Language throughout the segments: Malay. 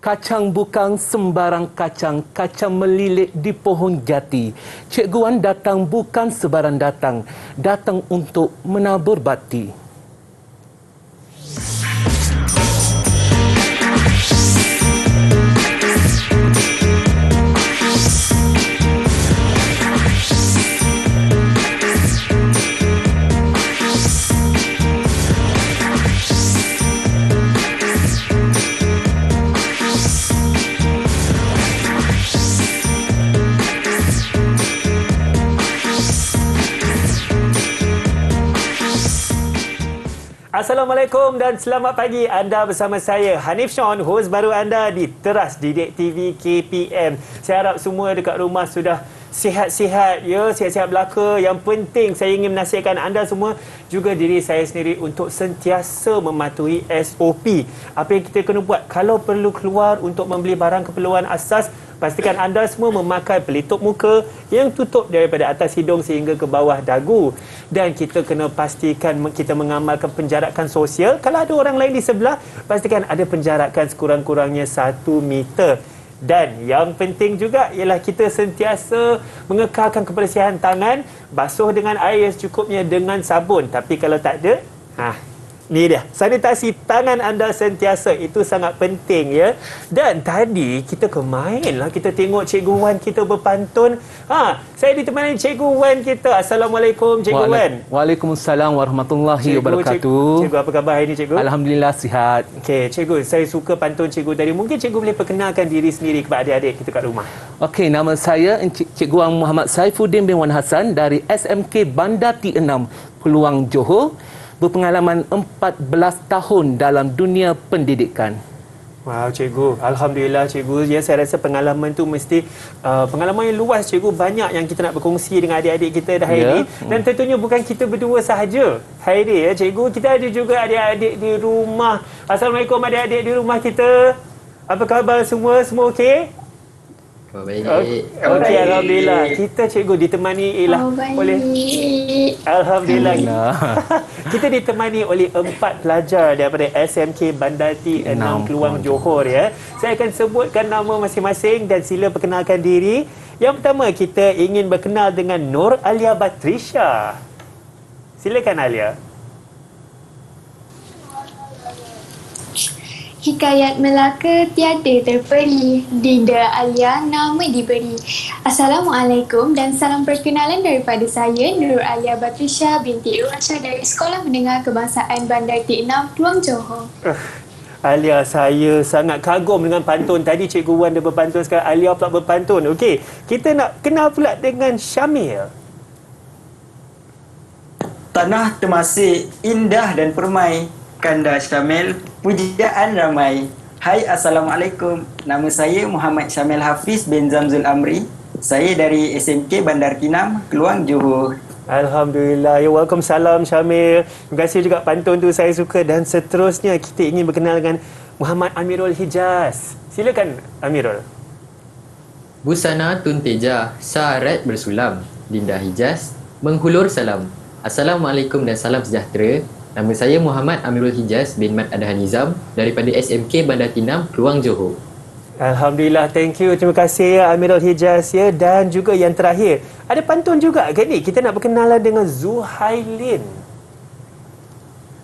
Kacang bukan sembarang kacang, kacang melilit di pohon jati. Cikgu Wan datang bukan sebarang datang, datang untuk menabur bati. Assalamualaikum dan selamat pagi. Anda bersama saya Hanif Sean, hos baru anda di Teras Didik TV KPM. Saya harap semua dekat rumah sudah sihat-sihat, ya, sihat-sihat belaka. Yang penting saya ingin menasihatkan anda semua, juga diri saya sendiri, untuk sentiasa mematuhi SOP. Apa yang kita kena buat kalau perlu keluar untuk membeli barang keperluan asas, pastikan anda semua memakai pelitup muka yang tutup daripada atas hidung sehingga ke bawah dagu. Dan kita kena pastikan kita mengamalkan penjarakan sosial. Kalau ada orang lain di sebelah, pastikan ada penjarakan sekurang-kurangnya 1 meter. Dan yang penting juga ialah kita sentiasa mengekalkan kebersihan tangan, basuh dengan air yang secukupnya dengan sabun. Tapi kalau tak ada, ni dia, sanitasi tangan anda sentiasa, itu sangat penting, ya. Dan tadi kita kemainlah, kita tengok Cikgu Wan kita berpantun. Saya ditemani Cikgu Wan kita. Assalamualaikum Cikgu Wan. Waalaikumsalam warahmatullahi wabarakatuh. Cikgu, apa khabar hari ini Cikgu? Alhamdulillah sihat. Okey Cikgu, saya suka pantun Cikgu tadi. Mungkin Cikgu boleh perkenalkan diri sendiri kepada adik-adik kita kat rumah. Okey, nama saya Cikgu Wan Muhammad Saifuddin bin Wan Hassan dari SMK Bandar T6 Peluang Johor. Berpengalaman 14 tahun dalam dunia pendidikan. Wow Cikgu, Alhamdulillah Cikgu. Ya, saya rasa pengalaman tu mesti pengalaman yang luas Cikgu. Banyak yang kita nak berkongsi dengan adik-adik kita dah hari ini. Dan tentunya bukan kita berdua sahaja hari ini, ya Cikgu. Kita ada juga adik-adik di rumah. Assalamualaikum adik-adik di rumah kita. Apa khabar semua? Semua okey? Baik. Okey, Alhamdulillah. Kita Cikgu ditemani oleh Alhamdulillah. Kita ditemani oleh 4 pelajar daripada SMK Bandar T6 Keluang Johor, ya. Saya akan sebutkan nama masing-masing dan sila perkenalkan diri. Yang pertama, kita ingin berkenal dengan Nur Alia Batrisha. Silakan Alia. Hikayat Melaka tiada terperi, Dinda Alia nama diberi. Assalamualaikum dan salam perkenalan daripada saya, Nur Alia Batrisha binti Irwansha dari Sekolah Menengah Kebangsaan Bandar T6 Keluang Johor. Alia, saya sangat kagum dengan pantun. Tadi Cikgu Wan dia berpantun, sekarang Alia pula berpantun. Okey, kita nak kenal pula dengan Syamil. Tanah termasik indah dan permai, kanda Syamil, pujaan ramai. Hai, Assalamualaikum. Nama saya Muhammad Syamil Hafiz bin Zamzul Amri. Saya dari SMK Bandar T6 Keluang Johor. Alhamdulillah. Ya, Waalaikumsalam Syamil. Terima kasih juga pantun tu, saya suka. Dan seterusnya kita ingin berkenal dengan Muhammad Amirul Hijaz. Silakan Amirul. Busana Tun Teja, syarat bersulam. Dinda Hijaz, menghulur salam. Assalamualaikum dan salam sejahtera. Nama saya Muhammad Amirul Hijaz bin Mat Adahan Nizam daripada SMK Bandar T6 Keluang Johor. Alhamdulillah, thank you. Terima kasih ya Amirul Hijaz, ya. Dan juga yang terakhir, ada pantun juga ke ni? Kita nak berkenalan dengan Zuhailin.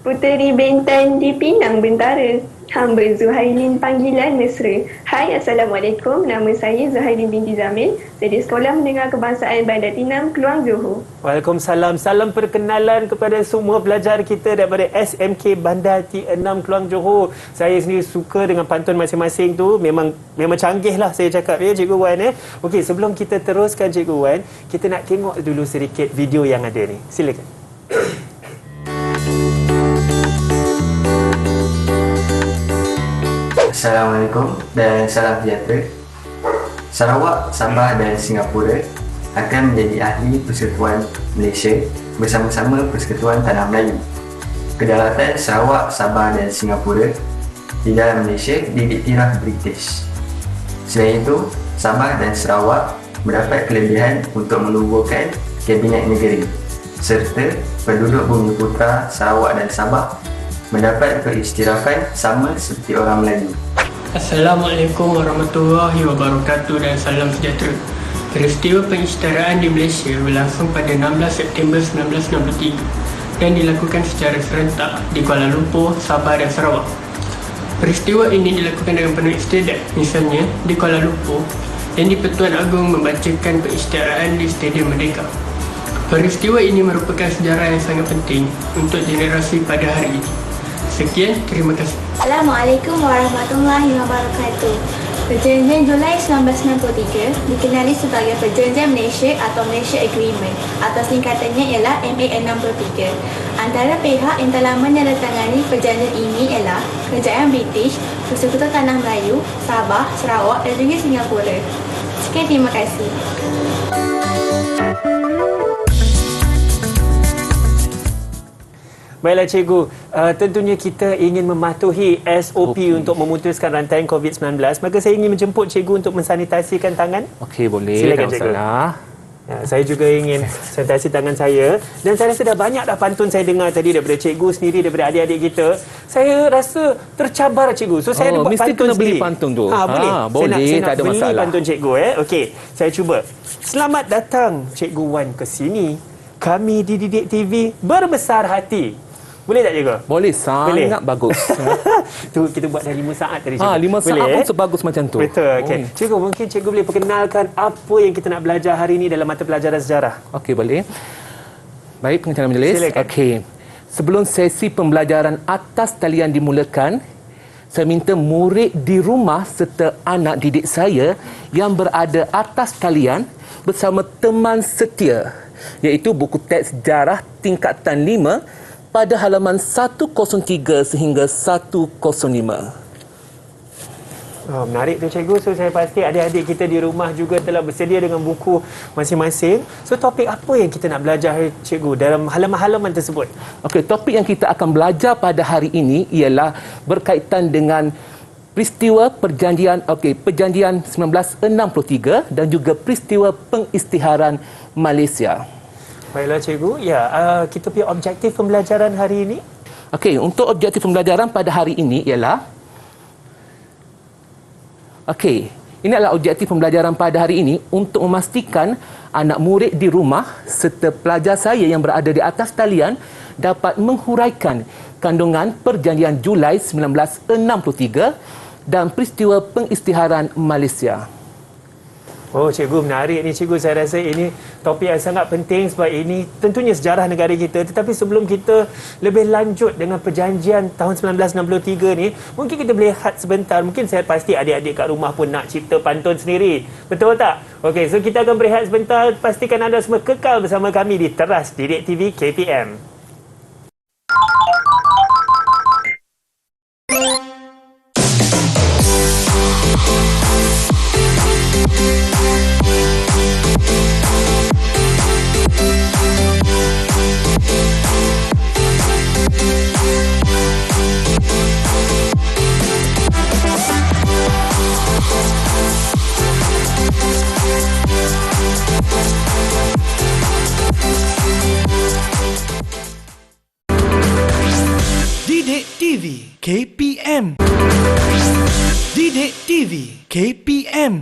Puteri Bintan di Pinang Bentara, hamba Zuhailin panggilan mesra. Hai, Assalamualaikum. Nama saya Zuhailin binti Zamil dari Sekolah Menengah Kebangsaan Bandar T6 Keluang Johor. Waalaikumsalam. Salam perkenalan kepada semua pelajar kita daripada SMK Bandar T6 Keluang Johor. Saya sendiri suka dengan pantun masing-masing tu. Memang canggih lah saya cakap, ya Cikgu Wan, ya. Okey, sebelum kita teruskan Cikgu Wan, kita nak tengok dulu sedikit video yang ada ni. Silakan. Assalamualaikum dan salam sejahtera. Sarawak, Sabah dan Singapura akan menjadi ahli Persekutuan Malaysia bersama-sama Persekutuan Tanah Melayu. Kedaulatan Sarawak, Sabah dan Singapura di dalam Malaysia didiktiraf British. Selain itu, Sabah dan Sarawak mendapat kelebihan untuk menubuhkan Kabinet Negeri, serta penduduk Bumi Putra Sarawak dan Sabah mendapat keistirafan sama seperti orang Melayu. Assalamualaikum warahmatullahi wabarakatuh dan salam sejahtera. Peristiwa pengisytiharaan di Malaysia berlangsung pada 16 September 1963 dan dilakukan secara serentak di Kuala Lumpur, Sabah dan Sarawak. Peristiwa ini dilakukan dengan penuh istiadat. Misalnya, di Kuala Lumpur, Yang di-Pertuan Agong membacakan pengisytiharaan di Stadium Merdeka. Peristiwa ini merupakan sejarah yang sangat penting untuk generasi pada hari ini. Sekian, terima kasih. Assalamualaikum warahmatullahi wabarakatuh. Perjanjian Julai 1963 dikenali sebagai Perjanjian Malaysia atau Malaysia Agreement atau singkatannya ialah MA63. Antara pihak yang telah menandatangani perjanjian ini ialah Kerajaan British, Persekutuan Tanah Melayu, Sabah, Sarawak dan juga Singapura. Sekian, terima kasih. Baiklah cikgu, tentunya kita ingin mematuhi SOP untuk memutuskan rantaian COVID-19. Maka saya ingin menjemput cikgu untuk mensanitasikan tangan. Okey, boleh. Silakan, Tak cikgu. masalah. Ya, saya juga ingin sanitasi tangan saya. Dan saya rasa dah banyak dah pantun saya dengar tadi daripada cikgu sendiri, daripada adik-adik kita. Saya rasa tercabar cikgu. So saya ada buat mesti pantun kena beli sendiri. pantun tu. Boleh. Boleh, saya nak tak ada beli masalah. pantun cikgu. Okey, saya cuba. Selamat datang Cikgu Wan ke sini. Kami di Didik TV berbesar hati. Boleh tak cikgu? Boleh, sangat bagus. Tu kita buat dah 5 saat tadi cikgu. 5 saat Boleh, pun sebagus macam tu. Betul. Okey. Cikgu, mungkin cikgu boleh perkenalkan apa yang kita nak belajar hari ini dalam mata pelajaran sejarah. Okey, boleh. Baik, pengacara majlis. Silakan. Okey. Sebelum sesi pembelajaran atas talian dimulakan, saya minta murid di rumah serta anak didik saya yang berada atas talian bersama teman setia, iaitu buku teks sejarah tingkatan 5 pada halaman 103 sehingga 105. Menarik tu cikgu. So saya pasti adik-adik kita di rumah juga telah bersedia dengan buku masing-masing. So topik apa yang kita nak belajar cikgu dalam halaman-halaman tersebut? Okey, topik yang kita akan belajar pada hari ini ialah berkaitan dengan peristiwa perjanjian Perjanjian 1963 dan juga peristiwa pengisytiharan Malaysia. Baiklah cikgu. Ya, kita punya objektif pembelajaran hari ini. Okey, untuk objektif pembelajaran pada hari ini ialah ini adalah objektif pembelajaran pada hari ini untuk memastikan anak murid di rumah serta pelajar saya yang berada di atas talian dapat menghuraikan kandungan Perjanjian Julai 1963 dan peristiwa pengisytiharan Malaysia. Oh cikgu, menarik ni cikgu. Saya rasa ini topik yang sangat penting sebab ini tentunya sejarah negara kita. Tetapi sebelum kita lebih lanjut dengan perjanjian tahun 1963 ni, mungkin kita boleh lihat sebentar. Mungkin saya pasti adik-adik kat rumah pun nak cipta pantun sendiri. Betul tak? Okey, so kita akan berehat sebentar. Pastikan anda semua kekal bersama kami di Teras Didik TV KPM. Didik TV KPM. Didik TV KPM.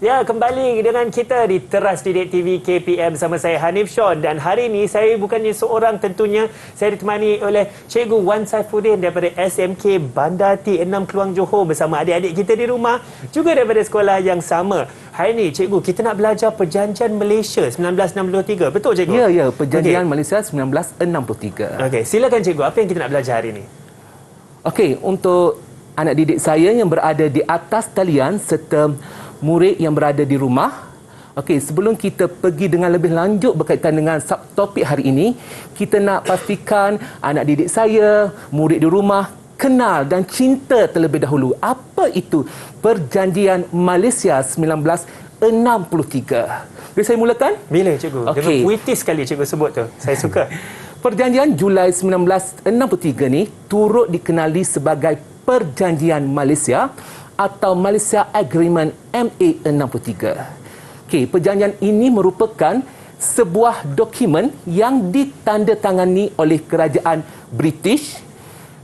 Ya, kembali dengan kita di Teras Didik TV KPM bersama saya Hanif Sean. Dan hari ini saya bukannya seorang, tentunya saya ditemani oleh Cikgu Wan Saifuddin daripada SMK Bandar T6 Keluang Johor bersama adik-adik kita di rumah juga daripada sekolah yang sama. Hari ini cikgu, kita nak belajar Perjanjian Malaysia 1963. Betul cikgu? Ya, Perjanjian Malaysia 1963. Okey, silakan cikgu, apa yang kita nak belajar hari ini? Okey, untuk anak didik saya yang berada di atas talian serta murid yang berada di rumah. Okey, sebelum kita pergi dengan lebih lanjut berkaitan dengan subtopik hari ini, kita nak pastikan anak didik saya, murid di rumah kenal dan cinta terlebih dahulu. Apa itu Perjanjian Malaysia 1963? Boleh saya mulakan? Bila cikgu? Okey. Dengan puitis sekali cikgu sebut tu. Saya suka. Perjanjian Julai 1963 ni turut dikenali sebagai Perjanjian Malaysia atau Malaysia Agreement MA 63. Okey, perjanjian ini merupakan sebuah dokumen yang ditandatangani oleh Kerajaan British,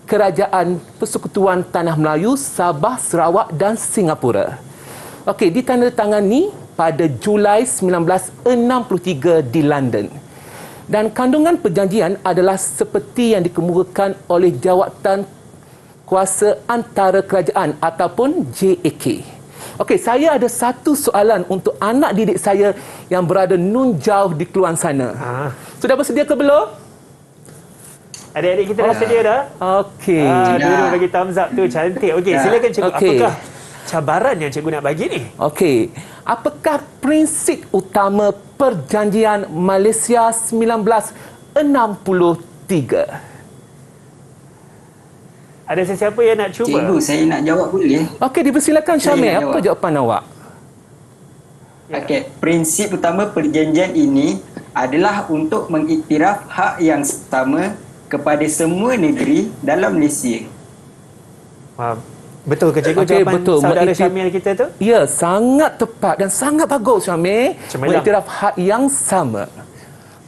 Kerajaan Persekutuan Tanah Melayu, Sabah, Sarawak dan Singapura. Okey, ditandatangani pada Julai 1963 di London. Dan kandungan perjanjian adalah seperti yang dikemukakan oleh Jawatan Kuasa Antara Kerajaan ataupun JAK. Okey, saya ada satu soalan untuk anak didik saya yang berada nun jauh di keluar sana. Sudah bersedia ke belum? Adik-adik kita dah sedia dah? Okey. Dulu bagi thumbs up tu cantik. Okey, silakan cikgu. Okey. Apakah cabaran yang cikgu nak bagi ni? Okey. Apakah prinsip utama Perjanjian Malaysia 1963? Ada sesiapa yang nak cuba? Cikgu, saya nak jawab boleh? Okey, dipersilakan Saya Syamil. nak Apa jawab. jawapan awak? Okey, prinsip utama perjanjian ini adalah untuk mengiktiraf hak yang sama kepada semua negeri dalam Malaysia. Betul ke cikgu Okey, jawapan betul. saudara Syamil kita tu? Ya, sangat tepat dan sangat bagus Syamil. Cemerlang. Mengiktiraf hak yang sama.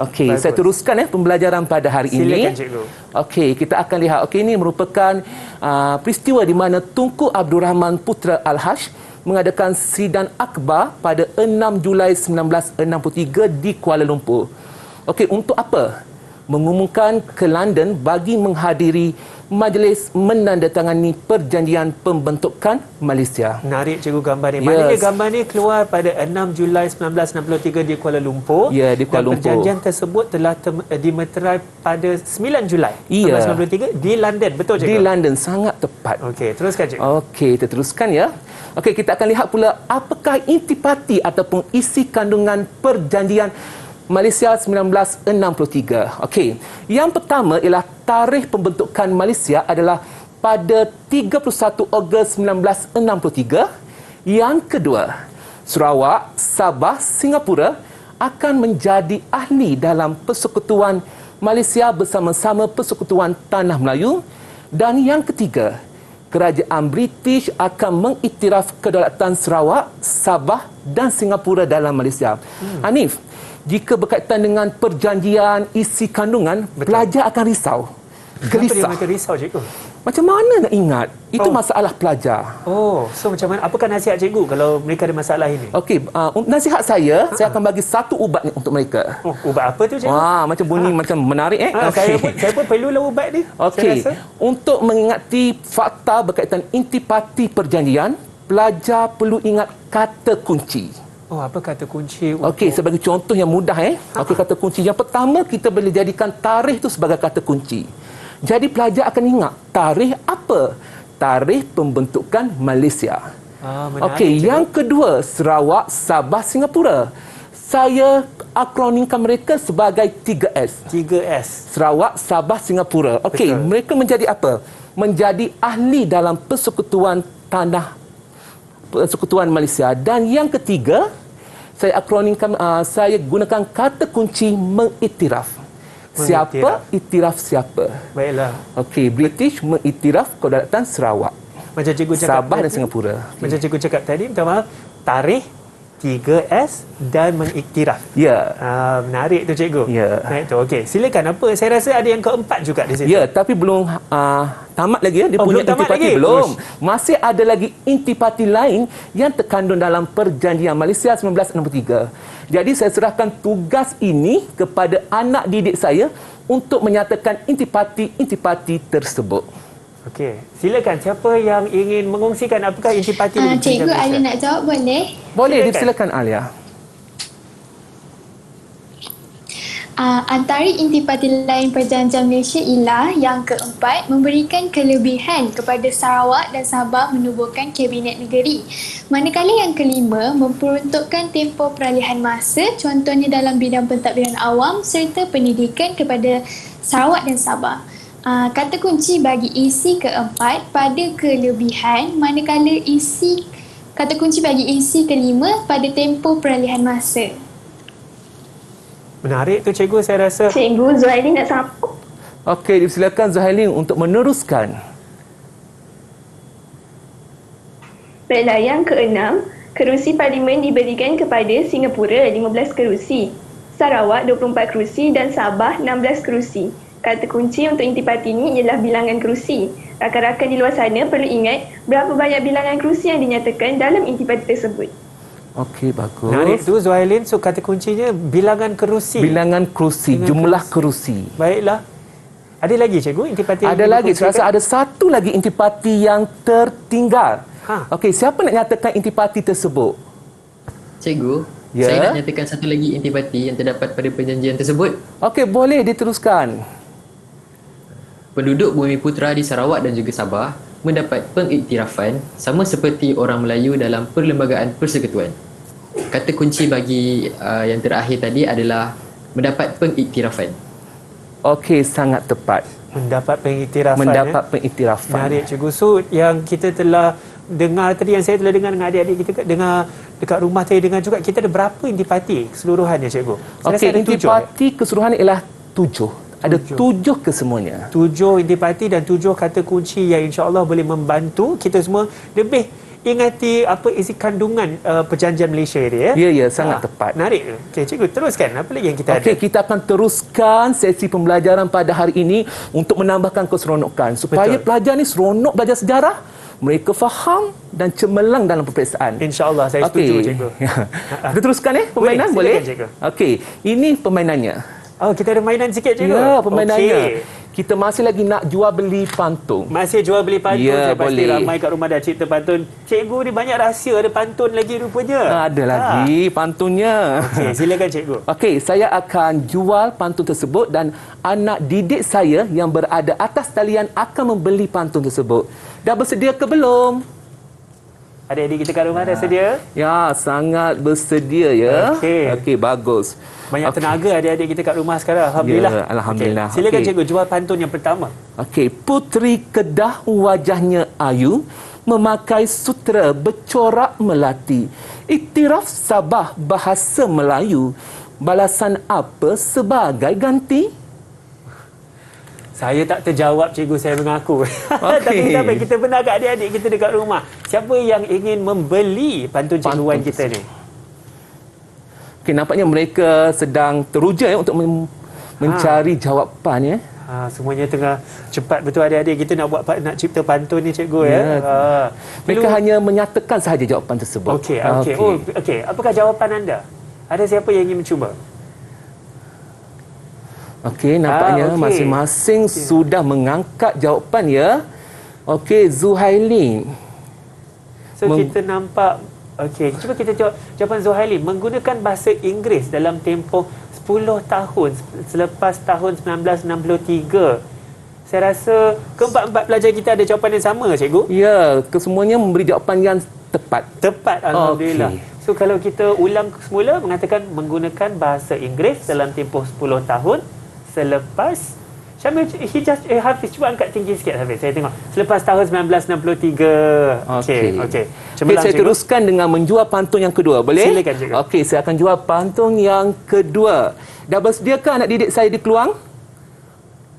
Okey, Bagus. saya teruskan pembelajaran pada hari ini. Silakan cikgu. Okey, kita akan lihat. Okey, ini merupakan peristiwa di mana Tunku Abdul Rahman Putra Al-Hash mengadakan sidang akbar pada 6 Julai 1963 di Kuala Lumpur. Okey, untuk apa? Mengumumkan ke London bagi menghadiri majlis menandatangani perjanjian pembentukan Malaysia. Menarik cikgu gambar ni. Yes. Maknanya gambar ni keluar pada 6 Julai 1963 di Kuala Lumpur. Ya, di Kuala Lumpur. Dan perjanjian tersebut telah dimeterai pada 9 Julai Ya. 1993 di London. Betul cikgu? Di London, sangat tepat. Okey, teruskan cikgu. Okey, kita teruskan ya. Okey, kita akan lihat pula apakah intipati ataupun isi kandungan perjanjian Malaysia 1963. Okey, yang pertama ialah tarikh pembentukan Malaysia adalah pada 31 Ogos 1963. Yang kedua, Sarawak, Sabah, Singapura akan menjadi ahli dalam Persekutuan Malaysia bersama-sama Persekutuan Tanah Melayu. Dan yang ketiga, Kerajaan British akan mengiktiraf kedaulatan Sarawak, Sabah dan Singapura dalam Malaysia. Hanif, jika berkaitan dengan perjanjian isi kandungan, pelajar akan risau. Kenapa dia mereka risau cikgu? Macam mana nak ingat? Itu masalah pelajar. So macam mana? Apakah nasihat cikgu kalau mereka ada masalah ini? Okey, nasihat saya akan bagi satu ubat ni untuk mereka. Ubat apa tu cikgu? Wah, macam bunyi macam menarik Saya pun perlulah ubat ni. Okey, Saya rasa. untuk mengingati fakta berkaitan intipati perjanjian, pelajar perlu ingat kata kunci. Apa kata kunci? Okey, sebagai contoh yang mudah Okey, kata kunci yang pertama kita boleh jadikan tarikh tu sebagai kata kunci. Jadi pelajar akan ingat tarikh apa? Tarikh pembentukan Malaysia. Menarik, Okey, cikgu. yang kedua Sarawak, Sabah, Singapura. Saya akronimkan mereka sebagai 3S. 3S. Sarawak, Sabah, Singapura. Okey, Betul. mereka menjadi apa? Menjadi ahli dalam Persekutuan Malaysia. Dan yang ketiga, saya akronimkan, saya gunakan kata kunci mengiktiraf. Siapa iktiraf siapa? Baiklah. Okey, British mengiktiraf kedaulatan Sarawak, Macam cikgu cakap Sabah dan tadi, Singapura. Macam cikgu cakap tadi, minta maaf, tarikh, 3S dan mengiktiraf. Ya. Menarik tu cikgu. Ya. Naik tu. Okey, silakan apa? Saya rasa ada yang keempat juga di situ. Ya, tapi belum tamat lagi Dia punya belum tamat intipati lagi? belum. Masih ada lagi intipati lain yang terkandung dalam Perjanjian Malaysia 1963. Jadi saya serahkan tugas ini kepada anak didik saya untuk menyatakan intipati-intipati tersebut. Okey, silakan siapa yang ingin mengongsikan apakah intipati di Cikgu, Perjanjian Alia Malaysia? nak jawab boleh? Boleh, Silakan. dipersilakan Alia. Antara intipati lain Perjanjian Malaysia ialah yang keempat, memberikan kelebihan kepada Sarawak dan Sabah menubuhkan Kabinet Negeri. Manakala yang kelima, memperuntukkan tempoh peralihan masa, contohnya dalam bidang pentadbiran awam serta pendidikan kepada Sarawak dan Sabah. Kata kunci bagi isi keempat pada kelebihan, manakala kata kunci bagi isi kelima pada tempoh peralihan masa. Menarik tu cikgu, saya rasa. Cikgu Zuhaili nak sambung? Okey, silakan Zuhaili untuk meneruskan. Baiklah, yang keenam, kerusi parlimen diberikan kepada Singapura 15 kerusi, Sarawak 24 kerusi dan Sabah 16 kerusi. Kata kunci untuk intipati ini ialah bilangan kerusi. Rakan-rakan di luar sana perlu ingat berapa banyak bilangan kerusi yang dinyatakan dalam intipati tersebut. Okey, bagus. Menarik tu Zuhailin. So kata kuncinya bilangan kerusi. Bilangan kerusi, jumlah kerusi. Baiklah. Ada lagi cikgu intipati? Ada lagi, saya rasa ada satu lagi intipati yang tertinggal. Okey, siapa nak nyatakan intipati tersebut? Cikgu, Ya. saya nak nyatakan satu lagi intipati yang terdapat pada perjanjian tersebut. Okey, boleh diteruskan. Penduduk Bumiputera di Sarawak dan juga Sabah mendapat pengiktirafan sama seperti orang Melayu dalam Perlembagaan Persekutuan. Kata kunci bagi yang terakhir tadi adalah mendapat pengiktirafan. Okey, sangat tepat. Mendapat pengiktirafan. Mendapat pengiktirafan. Menarik cikgu. So yang kita telah dengar tadi, yang saya telah dengar dengan adik-adik kita dengar dekat rumah saya dengar juga, kita ada berapa intipati keseluruhannya cikgu? Saya rasa Okey, ada intipati keseluruhan ialah 7. Ada 7 kesemuanya. 7 intipati dan 7 kata kunci yang insya-Allah boleh membantu kita semua lebih ingati apa isi kandungan perjanjian Malaysia dia. Ya, sangat tepat. Menarik. Okey, cikgu teruskan. Apa lagi yang kita ada? Okey, kita akan teruskan sesi pembelajaran pada hari ini untuk menambahkan keseronokan supaya pelajar ni seronok belajar sejarah, mereka faham dan cemerlang dalam peperiksaan. InsyaAllah, saya setuju cikgu. Kita teruskan permainan boleh? Silakan, cikgu. Okey, ini permainannya. Oh, kita ada mainan sikit cikgu? Ya, permainannya. Okey. Kita masih lagi nak jual beli pantun. Masih jual beli pantun. Ya, Saya pasti boleh. ramai kat rumah dah cipta pantun. Cikgu ni banyak rahsia, ada pantun lagi rupanya. Ada lagi pantunnya. Okey, silakan cikgu. Okey, saya akan jual pantun tersebut dan anak didik saya yang berada atas talian akan membeli pantun tersebut. Dah bersedia ke belum? Adik-adik kita kat rumah dah sedia? Ya, sangat bersedia ya. Okey, bagus. Banyak tenaga adik-adik kita kat rumah sekarang. Alhamdulillah. Ya, alhamdulillah. Okey, silakan Okey. cikgu jual pantun yang pertama. Okey, Puteri Kedah wajahnya ayu, memakai sutera bercorak melati. Iktiraf Sabah bahasa Melayu, balasan apa sebagai ganti? Saya tak terjawab cikgu, saya mengaku. Tapi sampai kita benar kat adik-adik kita dekat rumah. Siapa yang ingin membeli pantun cikguan kita ni? Okey, nampaknya mereka sedang teruja untuk mencari jawapan ya. Semuanya tengah cepat betul adik-adik kita nak cipta pantun ni cikgu ya. Mereka hanya menyatakan sahaja jawapan tersebut. Okey. Okey. Apakah jawapan anda? Ada siapa yang ingin mencuba? Okey, nampaknya masing-masing sudah mengangkat jawapan ya. Okey, Zuhaili. So kita nampak, okey, cuba kita tengok jawapan Zuhaili menggunakan bahasa Inggeris dalam tempoh 10 tahun selepas tahun 1963. Saya rasa keempat-empat pelajar kita ada jawapan yang sama, cikgu. Ya, kesemuanya memberi jawapan yang tepat. Tepat, alhamdulillah. So kalau kita ulang semula mengatakan menggunakan bahasa Inggeris dalam tempoh 10 tahun selepas Syamil Hijaz Hafiz, cuba angkat tinggi sikit Hafiz. Saya tengok. Selepas tahun 1963. Okey. Saya teruskan dengan menjual pantun yang kedua, boleh? Silakan, cikgu. Okey, saya akan jual pantun yang kedua. Dah bersediakah anak didik saya di peluang?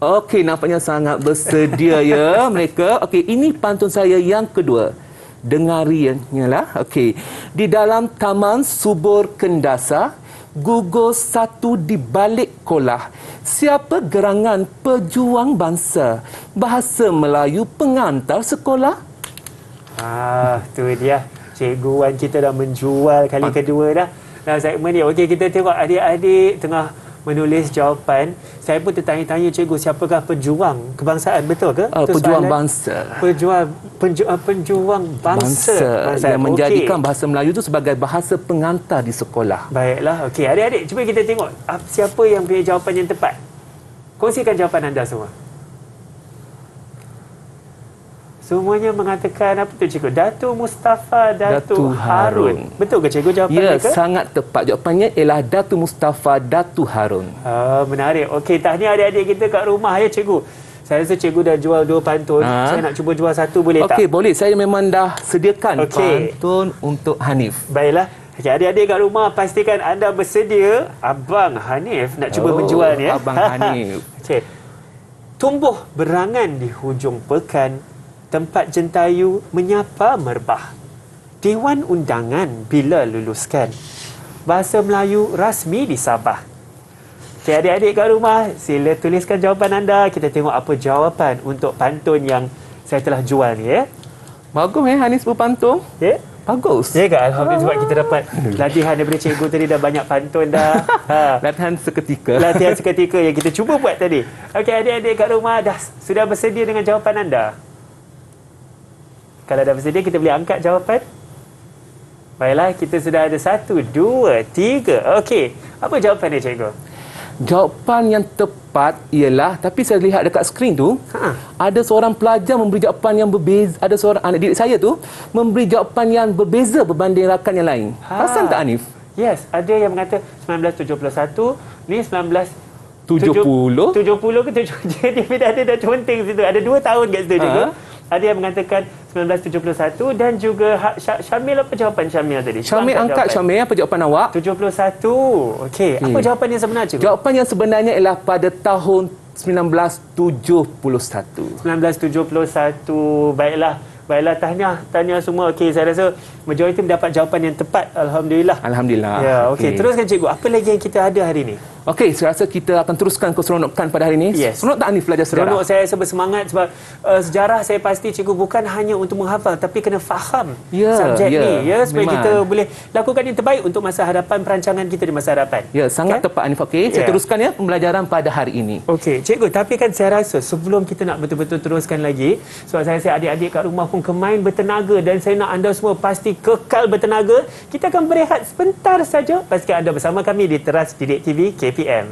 Okey, nampaknya sangat bersedia ya mereka. Okey, ini pantun saya yang kedua. Dengariannya lah. Okey. Di dalam taman subur Kendasa, gugur satu di balik kolah. Siapa gerangan pejuang bangsa? Bahasa Melayu pengantar sekolah. Tu dia. Cikguan kita dah menjual kali kedua dah. Dalam segmen ni. Okey, kita tengok adik-adik tengah menulis jawapan. Saya pun tertanya-tanya cikgu, siapakah pejuang kebangsaan, betul ke? Pejuang bangsa. Pejuang bangsa. Yang menjadikan bahasa Melayu itu sebagai bahasa pengantar di sekolah. Baiklah. Okey, adik-adik cuba kita tengok siapa yang punya jawapan yang tepat. Kongsikan jawapan anda semua. Semuanya mengatakan apa tu cikgu? Datuk Mustafa, Datuk Harun. Betul ke cikgu jawapan mereka? Ya, sangat tepat. Jawapannya ialah Datuk Mustafa, Datuk Harun. Menarik. Okey, tahniah adik-adik kita kat rumah ya cikgu. Saya rasa cikgu dah jual 2 pantun. Saya nak cuba jual 1 boleh tak? Okey, boleh. Saya memang dah sediakan Okey. pantun untuk Hanif. Baiklah. Okay, adik-adik kat rumah pastikan anda bersedia. Abang Hanif nak cuba menjual ni. Abang Hanif. Okey. Tumbuh berangan di hujung pekan, tempat jentayu menyapa merbah. Dewan undangan bila luluskan. Bahasa Melayu rasmi di Sabah. Okay, adik-adik kat rumah, sila tuliskan jawapan anda. Kita tengok apa jawapan untuk pantun yang saya telah jual ni, ya. Bagus Hanif berpantun. Ya? Bagus. Ya ke? Alhamdulillah, sebab kita dapat latihan daripada cikgu tadi, dah banyak pantun dah. Latihan seketika. Latihan seketika yang kita cuba buat tadi. Okey, adik-adik kat rumah sudah bersedia dengan jawapan anda? Kalau dah bersedia, kita boleh angkat jawapan. Baiklah, kita sudah ada 1, 2, 3. Okey, apa jawapan dia, cikgu? Jawapan yang tepat ialah, tapi saya lihat dekat skrin tu, ada seorang pelajar memberi jawapan yang berbeza. Ada seorang anak didik saya tu memberi jawapan yang berbeza berbanding rakan yang lain. Perasan tak, Hanif? Yes, ada yang mengata 1971, ni 1970 ke 70. Dia dah conteng situ. Ada 2 tahun kat situ juga. Ada yang mengatakan 1971 dan juga Syamil, apa jawapan Syamil tadi? Syamil angkat Syamil, apa jawapan awak? 71. Okey, apa jawapan yang sebenar, cikgu? Jawapan yang sebenarnya ialah pada tahun 1971. 1971. Baiklah, tahniah semua. Okey, saya rasa majoriti mendapat jawapan yang tepat. Alhamdulillah. Alhamdulillah. Ya, okey. Teruskan, cikgu. Apa lagi yang kita ada hari ini? Okey, saya rasa kita akan teruskan keseronokan pada hari ini. Yes. Seronok tak Hanif belajar sejarah? Seronok, saya rasa bersemangat sebab sejarah saya pasti cikgu bukan hanya untuk menghafal tapi kena faham subjek ni, ya, supaya memang. kita boleh lakukan yang terbaik untuk masa hadapan, perancangan kita di masa hadapan. Ya, sangat tepat Hanif. Okey, saya teruskan ya pembelajaran pada hari ini. Okey, cikgu, tapi kan saya rasa sebelum kita nak betul-betul teruskan lagi, sebab saya rasa adik-adik kat rumah pun kemain bertenaga dan saya nak anda semua pasti kekal bertenaga. Kita akan berehat sebentar saja. Pastikan anda bersama kami di Teras Didik TV KPM.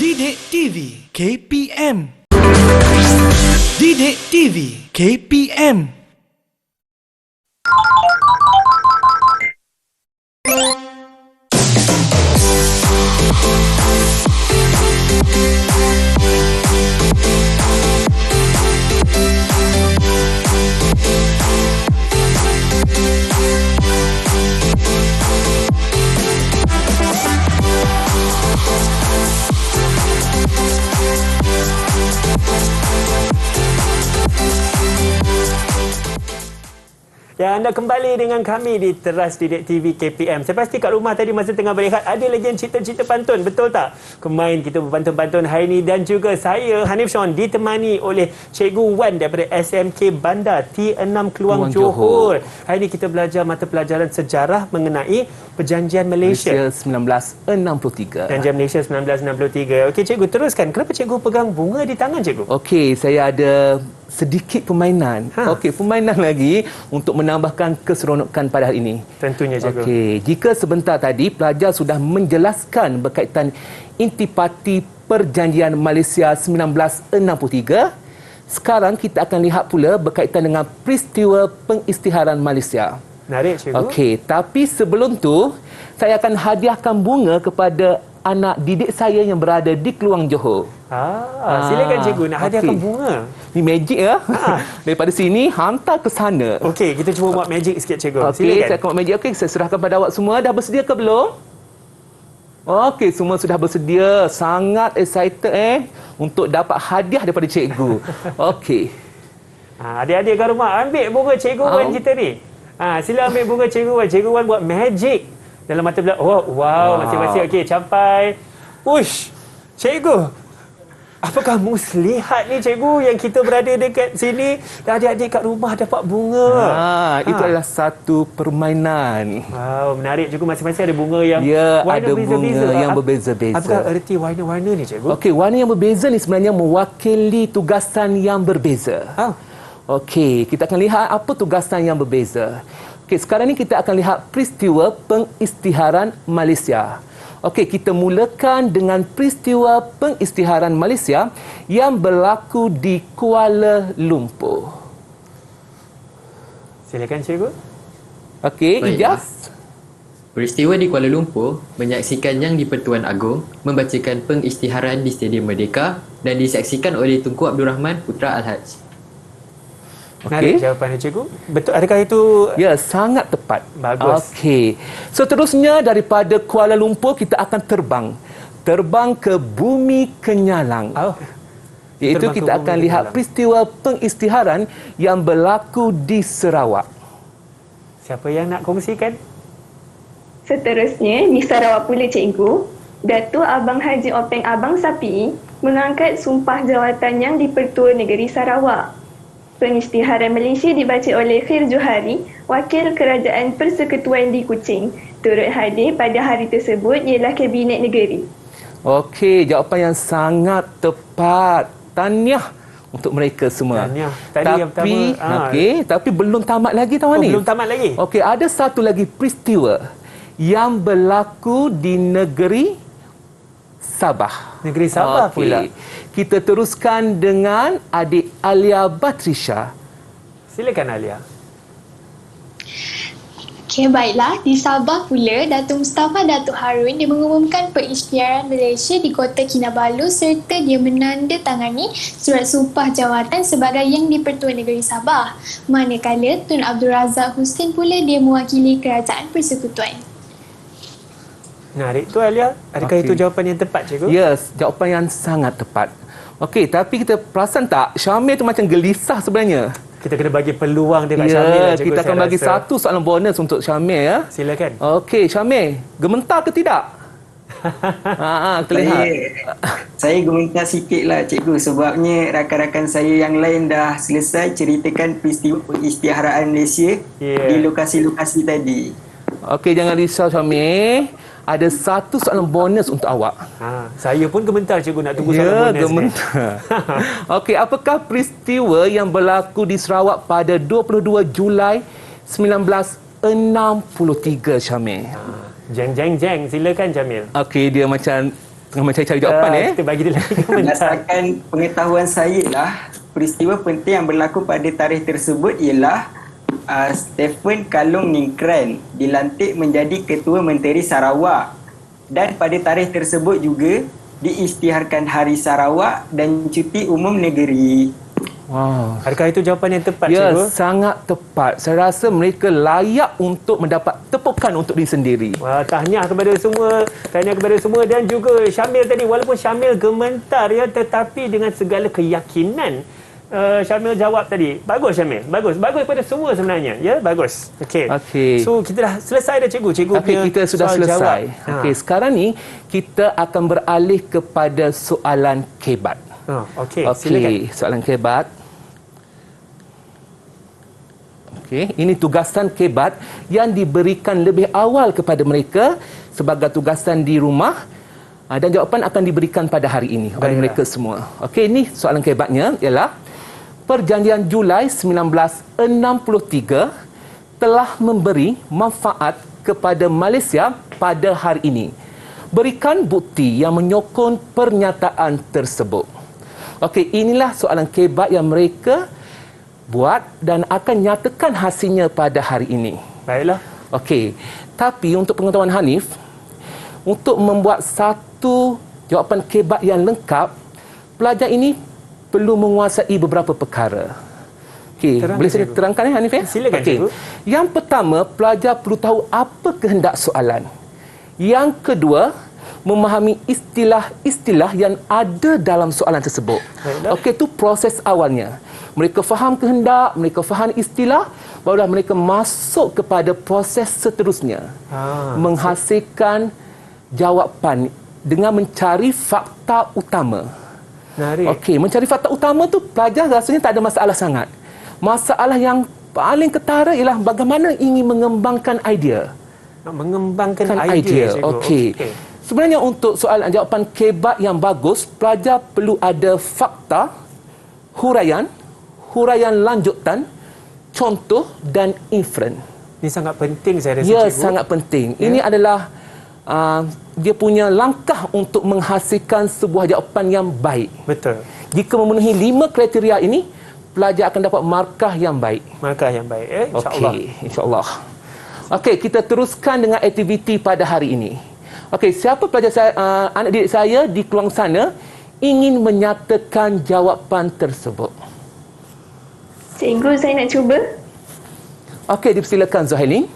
Didik TV KPM. Didik TV KPM. Ya, anda kembali dengan kami di Teras Didik TV KPM. Saya pasti kat rumah tadi masa tengah berehat ada lagi yang cerita-cerita pantun, betul tak? Kemain kita berpantun-pantun hari ini dan juga saya Hanif Sean ditemani oleh Cikgu Wan daripada SMK Bandar T6 Keluang Johor. Hari ini kita belajar mata pelajaran sejarah mengenai Perjanjian Malaysia 1963. Perjanjian Malaysia 1963. Okey, cikgu, teruskan. Kenapa cikgu pegang bunga di tangan, cikgu? Okey, saya ada sedikit permainan. Okey, permainan lagi untuk menambahkan keseronokan pada hari ini. Tentunya, cikgu. Okey, jika sebentar tadi pelajar sudah menjelaskan berkaitan intipati Perjanjian Malaysia 1963, sekarang kita akan lihat pula berkaitan dengan peristiwa pengisytiharan Malaysia. Menarik, cikgu. Okey, tapi sebelum tu saya akan hadiahkan bunga kepada anak didik saya yang berada di Keluang Johor. Silakan, cikgu, nak hadiahkan bunga. Ni magic ya. Daripada sini hantar ke sana. Okey, kita cuba buat magic sikit, cikgu. Okey, Silakan. saya akan buat magic. Okey, saya serahkan pada awak semua. Dah bersedia ke belum? Okey, semua sudah bersedia. Sangat excited untuk dapat hadiah daripada cikgu. Okey. Adik-adik kat rumah, ambil bunga cikgu Wan kita ni. Sila ambil bunga cikgu Wan. Cikgu Wan buat magic dalam mata pelajaran. Wow, masing-masing. Okey, capai. Uish, cikgu. Apakah muslihat ni cikgu yang kita berada dekat sini dan adik-adik kat rumah dapat bunga? Itu adalah satu permainan. Wow, menarik cikgu. Masing-masing ada bunga yang Ya, warna ada berbeza-beza. bunga yang berbeza-beza. Apakah erti warna-warna ni cikgu? Okey, warna yang berbeza ni sebenarnya mewakili tugasan yang berbeza. Okey, kita akan lihat apa tugasan yang berbeza. Okey, sekarang ni kita akan lihat peristiwa pengisytiharan Malaysia. Okey, kita mulakan dengan peristiwa pengisytiharan Malaysia yang berlaku di Kuala Lumpur. Silakan cikgu. Okey, Baiklah. Ijaz. Peristiwa di Kuala Lumpur menyaksikan Yang di-Pertuan Agong membacakan pengisytiharan di Stadium Merdeka dan disaksikan oleh Tunku Abdul Rahman Putra Al-Haj. Menarik jawapan cikgu. Betul, adakah itu? Ya, sangat tepat. Bagus. Okey. Seterusnya daripada Kuala Lumpur kita akan terbang ke Bumi Kenyalang. Iaitu Terbang ke kita Bumi akan lihat Kenyalang. peristiwa pengisytiharan yang berlaku di Sarawak. Siapa yang nak kongsikan? Seterusnya, di Sarawak pula cikgu, Datuk Abang Haji Openg Abang Sapi mengangkat sumpah jawatan Yang di-Pertua Negeri Sarawak. Pengisytiharan Malaysia dibaca oleh Khair Johari, Wakil Kerajaan Persekutuan di Kuching. Turut hadir pada hari tersebut ialah Kabinet Negeri. Okey, jawapan yang sangat tepat. Tahniah untuk mereka semua. Tahniah. Tadi yang pertama, tapi belum tamat lagi tahu ni. Belum tamat lagi? Okey, ada satu lagi peristiwa yang berlaku di negeri Sabah. Negeri Sabah pula. Kita teruskan dengan adik Alia Batrisha. Silakan Alia. Okey, baiklah. Di Sabah pula, Datuk Mustafa Datuk Harun dia mengumumkan pengisytiharan Malaysia di Kota Kinabalu serta dia menandatangani surat sumpah jawatan sebagai Yang di-Pertua Negeri Sabah. Manakala Tun Abdul Razak Hussein pula dia mewakili Kerajaan Persekutuan. Menarik tu Alia. Adakah itu jawapan yang tepat cikgu? Yes, jawapan yang sangat tepat. Okey, tapi kita perasan tak, Syamil tu macam gelisah sebenarnya. Kita kena bagi peluang dekat Syamil lah, cikgu. Kita akan saya bagi rasa. satu soalan bonus untuk Syamil ya. Silakan. Okey, Syamil, gementar ke tidak? Kita lihat. Saya gementar sikit lah cikgu sebabnya rakan-rakan saya yang lain dah selesai ceritakan peristiwa pengisytiharaan Malaysia di lokasi-lokasi tadi. Okey, jangan risau Syamil. Ada satu soalan bonus untuk awak. Saya pun gementar cikgu nak tunggu soalan bonus. Gementar. Okey, apakah peristiwa yang berlaku di Sarawak pada 22 Julai 1963 Syamil? Jeng. Silakan Jamil. Okey, dia macam tengah mencari jawapan Kita bagi dia lagi komentar. Berdasarkan pengetahuan saya lah, peristiwa penting yang berlaku pada tarikh tersebut ialah Stephen Kalung Ningkran dilantik menjadi Ketua Menteri Sarawak dan pada tarikh tersebut juga diisytiharkan Hari Sarawak dan Cuti Umum Negeri. Wow. Adakah itu jawapan yang tepat Ya, cikgu? sangat tepat. Saya rasa mereka layak untuk mendapat tepukan untuk diri sendiri. Wah, tahniah kepada semua. Tahniah kepada semua dan juga Syamil tadi. Walaupun Syamil gementar ya, tetapi dengan segala keyakinan Syamil jawab tadi. Bagus Syamil. Bagus kepada semua sebenarnya. Ya, bagus. Okey. So kita dah selesai dah cikgu. Okey, kita sudah selesai. Okey, sekarang ni kita akan beralih kepada soalan kebat. Okey, silakan. Soalan kebat. Okey, ini tugasan kebat yang diberikan lebih awal kepada mereka sebagai tugasan di rumah dan jawapan akan diberikan pada hari ini oleh mereka semua. Okey, ini soalan kebatnya ialah Perjanjian Julai 1963 telah memberi manfaat kepada Malaysia pada hari ini. Berikan bukti yang menyokong pernyataan tersebut. Okey, inilah soalan kebat yang mereka buat dan akan nyatakan hasilnya pada hari ini. Baiklah. Okey, tapi untuk pengetahuan Hanif, untuk membuat satu jawapan kebat yang lengkap, pelajar ini perlu menguasai beberapa perkara. Okey, boleh saya terangkan Hanif ya? Silakan cikgu. Yang pertama, pelajar perlu tahu apa kehendak soalan. Yang kedua, memahami istilah-istilah yang ada dalam soalan tersebut. Okey, itu proses awalnya. Mereka faham kehendak, mereka faham istilah, barulah mereka masuk kepada proses seterusnya. Menghasilkan jawapan dengan mencari fakta utama. Menarik. Okey, mencari fakta utama tu pelajar rasanya tak ada masalah sangat. Masalah yang paling ketara ialah bagaimana ingin mengembangkan idea. Nak mengembangkan idea. Cikgu. Okey. Sebenarnya untuk soalan jawapan kebat yang bagus, pelajar perlu ada fakta, huraian lanjutan, contoh dan inferen. Ini sangat penting saya rasa, Ya, cikgu. sangat penting. Ya. Ini adalah dia punya langkah untuk menghasilkan sebuah jawapan yang baik. Betul. Jika memenuhi 5 kriteria ini, pelajar akan dapat markah yang baik. Markah yang baik, insya-Allah. Okey, insya-Allah. Okey, kita teruskan dengan aktiviti pada hari ini. Okey, siapa pelajar saya, anak didik saya di keluang sana ingin menyatakan jawapan tersebut? Cikgu, saya nak cuba. Okey, dipersilakan Zuhaili.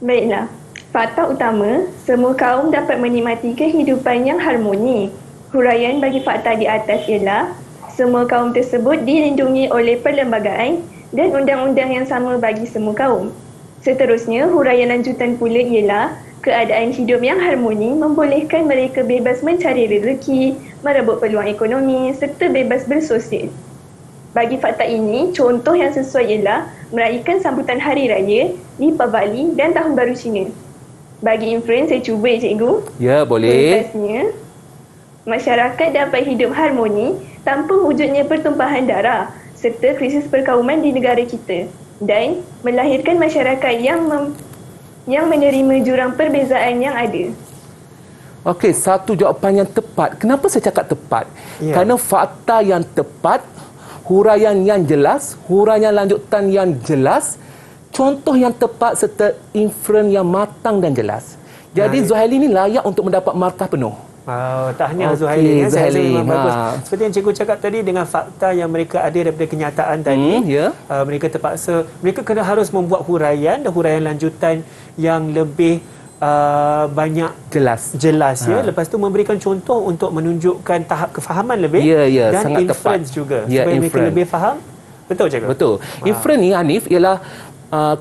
Baiklah. Fakta utama, semua kaum dapat menikmati kehidupan yang harmoni. Huraian bagi fakta di atas ialah semua kaum tersebut dilindungi oleh perlembagaan dan undang-undang yang sama bagi semua kaum. Seterusnya, huraian lanjutan pula ialah keadaan hidup yang harmoni membolehkan mereka bebas mencari rezeki, merebut peluang ekonomi serta bebas bersosial. Bagi fakta ini, contoh yang sesuai ialah meraihkan sambutan Hari Raya, Deepavali dan Tahun Baru Cina. Bagi inferen, saya cuba cikgu. Ya, boleh. Tuntasnya, masyarakat dapat hidup harmoni tanpa wujudnya pertumpahan darah serta krisis perkauman di negara kita dan melahirkan masyarakat yang menerima jurang perbezaan yang ada. Okey, satu jawapan yang tepat. Kenapa saya cakap tepat? Ya. Kerana fakta yang tepat, huraian yang jelas, huraian lanjutan yang jelas, contoh yang tepat serta inferen yang matang dan jelas. Jadi Zuhaili ni layak untuk mendapat markah penuh. Tahniah Okey, Zuhaili. Saya rasa Zuhaili. memang bagus. Seperti yang cikgu cakap tadi, dengan fakta yang mereka ada daripada kenyataan tadi, ya. mereka terpaksa, mereka kena harus membuat huraian dan huraian lanjutan yang lebih banyak Jelas. ya. Lepas tu memberikan contoh untuk menunjukkan tahap kefahaman lebih Ya, dan sangat inference tepat. juga Ya, supaya mereka inferen. lebih faham. Betul cikgu? Betul. Inferen ni Hanif ialah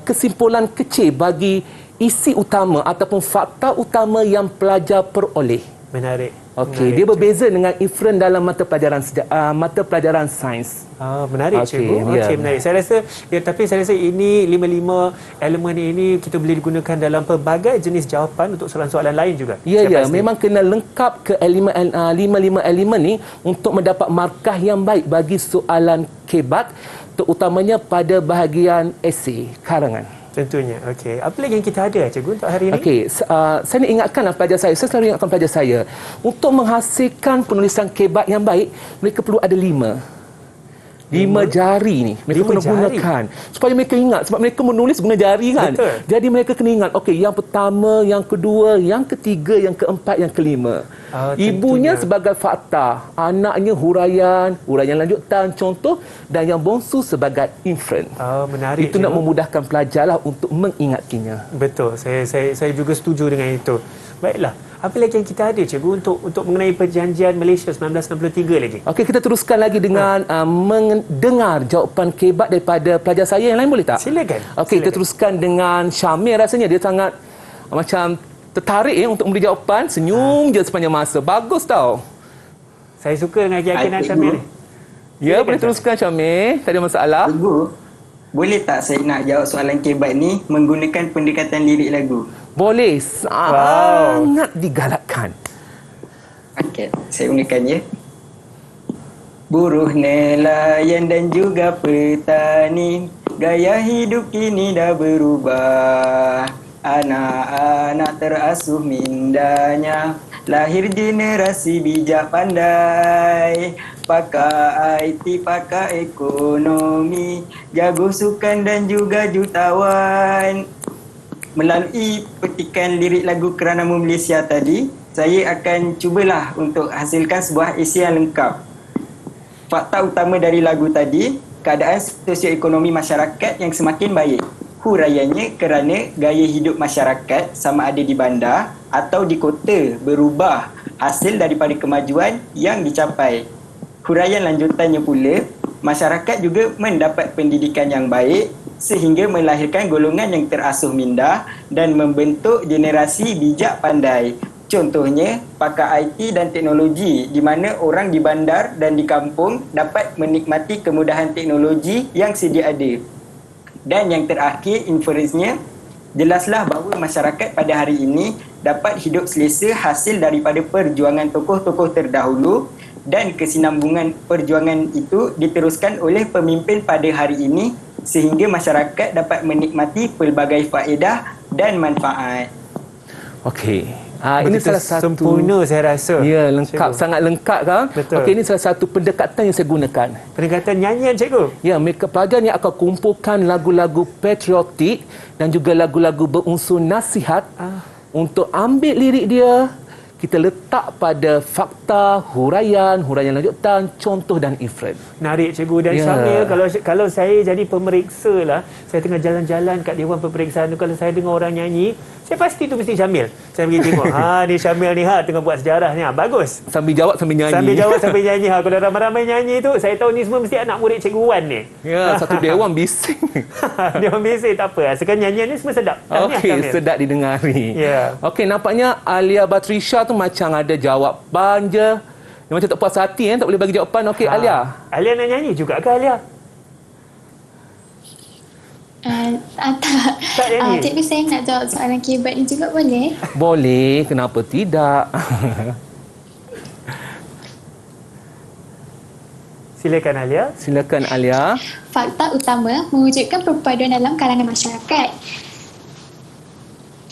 kesimpulan kecil bagi isi utama ataupun fakta utama yang pelajar peroleh. Menarik. Okey, dia berbeza dengan inferen dalam mata pelajaran sains. Menarik Okey, cikgu. ya. Okey, menarik. Saya rasa tapi saya rasa ini 5 elemen ini kita boleh digunakan dalam pelbagai jenis jawapan untuk soalan-soalan lain juga. Ya, Saya ya, pasti. memang kena lengkap ke 5 elemen ni untuk mendapat markah yang baik bagi soalan kebat, terutamanya pada bahagian esei, karangan. Tentunya. Okey. Apa lagi yang kita ada cikgu untuk hari ini? Okey, saya nak ingatkanlah pelajar saya selalu ingatkan pelajar saya, untuk menghasilkan penulisan kebat yang baik, mereka perlu ada 5 jari ni mereka 5 kena jari. gunakan supaya mereka ingat, sebab mereka menulis guna jari kan. Betul. Jadi mereka kena ingat, okey, yang pertama, yang kedua, yang ketiga, yang keempat, yang kelima. Ibunya Tentunya. sebagai fakta, anaknya huraian lanjutan, contoh, dan yang bongsu sebagai inferen. Menarik. Itu nak cikgu. memudahkan pelajarlah untuk mengingatinya. Betul. Saya juga setuju dengan itu. Baiklah. Apa lagi yang kita ada cikgu untuk mengenai perjanjian Malaysia 1963 lagi? Okey, kita teruskan lagi dengan mendengar jawapan kebat daripada pelajar saya yang lain, boleh tak? Silakan. Okey, kita teruskan dengan Syamil. Rasanya dia sangat macam tertarik untuk memberi jawapan. Senyum je sepanjang masa. Bagus tau. Saya suka dengan keyakinan Syamil ni. Ya, boleh teruskan Syamil. Tak ada masalah. Cikgu, boleh tak saya nak jawab soalan kebat ni menggunakan pendekatan lirik lagu? Boleh. Sangat digalakkan. Okey, saya gunakan ya. Buruh, nelayan dan juga petani, gaya hidup kini dah berubah. Anak-anak terasuh mindanya, lahir generasi bijak pandai. Pakar IT, pakar ekonomi, jago sukan dan juga jutawan. Melalui petikan lirik lagu Keranamu Malaysia tadi, saya akan cubalah untuk hasilkan sebuah esei yang lengkap. Fakta utama dari lagu tadi, keadaan sosioekonomi masyarakat yang semakin baik. Huraiannya kerana gaya hidup masyarakat sama ada di bandar atau di kota berubah hasil daripada kemajuan yang dicapai. Huraian lanjutannya pula, masyarakat juga mendapat pendidikan yang baik sehingga melahirkan golongan yang terasuh minda dan membentuk generasi bijak pandai. Contohnya, pakar IT dan teknologi di mana orang di bandar dan di kampung dapat menikmati kemudahan teknologi yang sedia ada. Dan yang terakhir, inferensnya, jelaslah bahawa masyarakat pada hari ini dapat hidup selesa hasil daripada perjuangan tokoh-tokoh terdahulu dan kesinambungan perjuangan itu diteruskan oleh pemimpin pada hari ini sehingga masyarakat dapat menikmati pelbagai faedah dan manfaat. Okey. Ini salah satu sempurna saya rasa. Ya, lengkap, cikgu. sangat lengkap kan? Betul. Okey, ini salah satu pendekatan yang saya gunakan. Pendekatan nyanyian cikgu. Ya, mereka pelajar ni akan kumpulkan lagu-lagu patriotik dan juga lagu-lagu berunsur nasihat untuk ambil lirik dia, kita letak pada fakta, huraian lanjutan, contoh dan inference. Menarik cikgu dan Ya. Syamil, kalau saya jadi pemeriksa lah, saya tengah jalan-jalan kat Dewan Peperiksaan tu, kalau saya dengar orang nyanyi, saya pasti tu mesti Syamil. Saya pergi tengok, ni Syamil ni tengah buat sejarah ni, bagus. Sambil jawab sambil nyanyi. Sambil jawab sambil nyanyi. Kalau ramai-ramai nyanyi tu, saya tahu ni semua mesti anak murid Cikgu Wan ni. Ya, satu dewan bising. Dia orang bising, tak apa. Sekarang nyanyian ni semua sedap. Tahniah, Okey, Syamil. sedap didengari. Ya. Okey, nampaknya Alia Batrisha tu macam ada jawapan je. Dia macam tak puas hati tak boleh bagi jawapan. Okey, Alia. Alia nak nyanyi juga ke Alia? Tak nyanyi? Cikgu, saya nak jawab soalan keyboard ni juga boleh? Boleh, kenapa tidak? Silakan Alia. Silakan Alia. Fakta utama mewujudkan perpaduan dalam kalangan masyarakat.